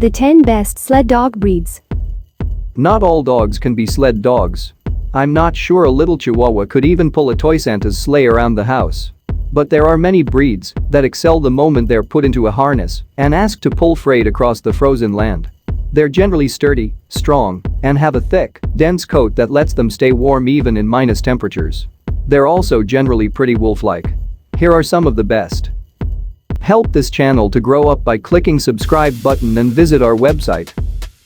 The 10 best sled dog breeds. Not all dogs can be sled dogs. I'm not sure a little Chihuahua could even pull a toy Santa's sleigh around the house. But there are many breeds that excel the moment they're put into a harness and asked to pull freight across the frozen land. They're generally sturdy, strong, and have a thick, dense coat that lets them stay warm even in minus temperatures. They're also generally pretty wolf-like. Here are some of the best. Help this channel to grow up by clicking subscribe button and visit our website.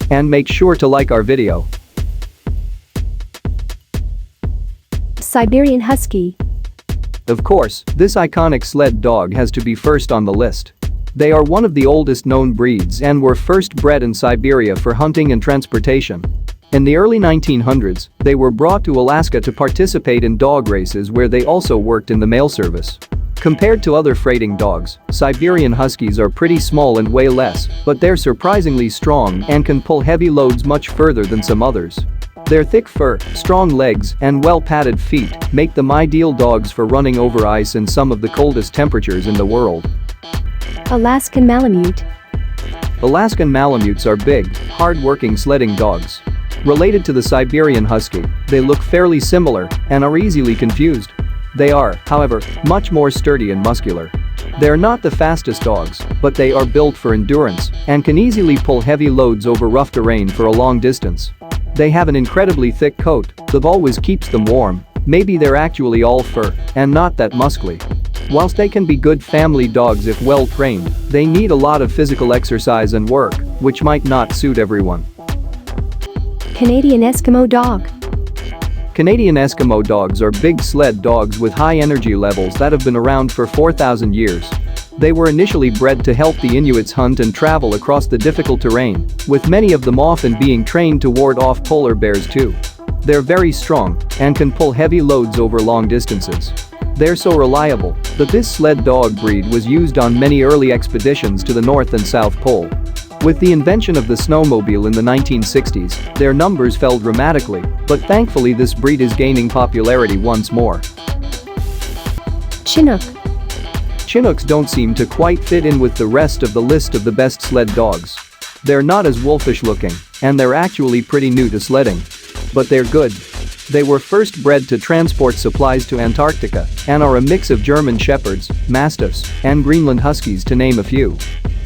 And make sure to like our video. Siberian Husky. Of course, this iconic sled dog has to be first on the list. They are one of the oldest known breeds and were first bred in Siberia for hunting and transportation. In the early 1900s, they were brought to Alaska to participate in dog races where they also worked in the mail service. Compared to other freighting dogs, Siberian Huskies are pretty small and weigh less, but they're surprisingly strong and can pull heavy loads much further than some others. Their thick fur, strong legs, and well-padded feet make them ideal dogs for running over ice in some of the coldest temperatures in the world. Alaskan Malamute. Alaskan Malamutes are big, hard-working sledding dogs. Related to the Siberian Husky, they look fairly similar and are easily confused. They are, however, much more sturdy and muscular. They're not the fastest dogs, but they are built for endurance and can easily pull heavy loads over rough terrain for a long distance. They have an incredibly thick coat that always keeps them warm. Maybe they're actually all fur and not that muscly. Whilst they can be good family dogs if well trained, they need a lot of physical exercise and work, which might not suit everyone. Canadian Eskimo Dog. Canadian Eskimo dogs are big sled dogs with high energy levels that have been around for 4,000 years. They were initially bred to help the Inuits hunt and travel across the difficult terrain, with many of them often being trained to ward off polar bears too. They're very strong and can pull heavy loads over long distances. They're so reliable that this sled dog breed was used on many early expeditions to the North and South Pole. With the invention of the snowmobile in the 1960s, their numbers fell dramatically, but thankfully this breed is gaining popularity once more. Chinook. Chinooks don't seem to quite fit in with the rest of the list of the best sled dogs. They're not as wolfish looking, and they're actually pretty new to sledding. But they're good. They were first bred to transport supplies to Antarctica and are a mix of German Shepherds, Mastiffs, and Greenland Huskies to name a few.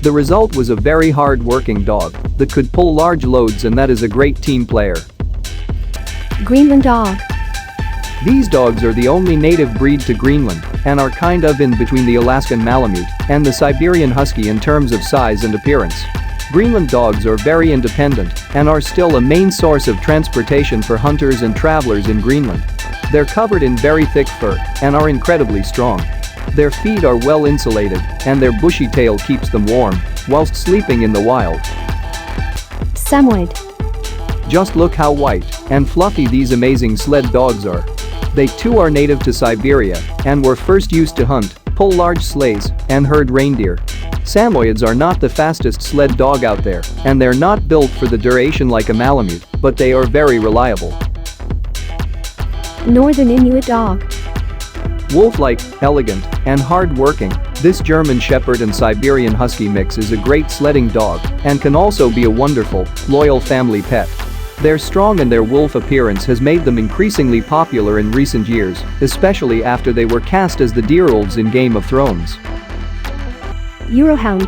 The result was a very hard-working dog that could pull large loads and that is a great team player. Greenland Dog. These dogs are the only native breed to Greenland and are kind of in between the Alaskan Malamute and the Siberian Husky in terms of size and appearance. Greenland dogs are very independent and are still a main source of transportation for hunters and travelers in Greenland. They're covered in very thick fur and are incredibly strong. Their feet are well insulated and their bushy tail keeps them warm whilst sleeping in the wild. Samoyed. Just look how white and fluffy these amazing sled dogs are. They too are native to Siberia and were first used to hunt, pull large sleighs, and herd reindeer. Samoyeds are not the fastest sled dog out there, and they're not built for the duration like a Malamute, but they are very reliable. Northern Inuit Dog. Wolf-like, elegant, and hard-working, this German Shepherd and Siberian Husky mix is a great sledding dog and can also be a wonderful, loyal family pet. They're strong and their wolf appearance has made them increasingly popular in recent years, especially after they were cast as the Deerwolves in Game of Thrones. Eurohound.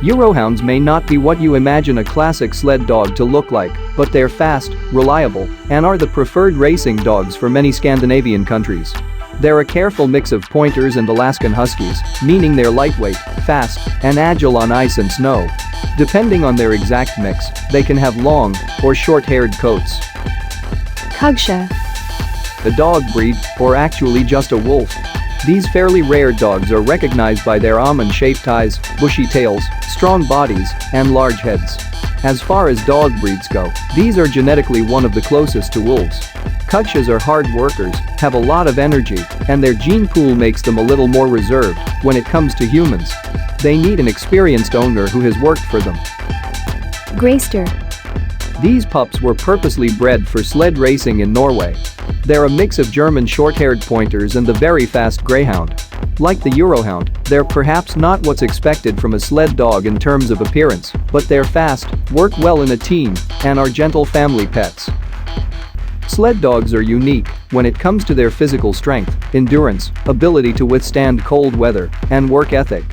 Eurohounds may not be what you imagine a classic sled dog to look like, but they're fast, reliable, and are the preferred racing dogs for many Scandinavian countries. They're a careful mix of pointers and Alaskan Huskies, meaning they're lightweight, fast, and agile on ice and snow. Depending on their exact mix, they can have long or short-haired coats. Kugsha. A dog breed, or actually just a wolf. These fairly rare dogs are recognized by their almond-shaped eyes, bushy tails, strong bodies, and large heads. As far as dog breeds go, these are genetically one of the closest to wolves. Kugshas are hard workers, have a lot of energy, and their gene pool makes them a little more reserved when it comes to humans. They need an experienced owner who has worked for them. Greyster. These pups were purposely bred for sled racing in Norway. They're a mix of German short-haired pointers and the very fast Greyhound. Like the Eurohound, they're perhaps not what's expected from a sled dog in terms of appearance, but they're fast, work well in a team, and are gentle family pets. Sled dogs are unique when it comes to their physical strength, endurance, ability to withstand cold weather, and work ethic.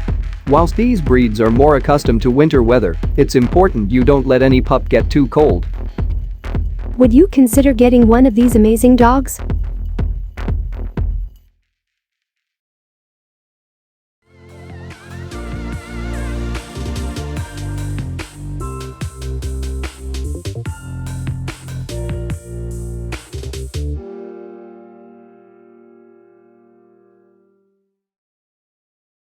Whilst these breeds are more accustomed to winter weather, it's important you don't let any pup get too cold. Would you consider getting one of these amazing dogs?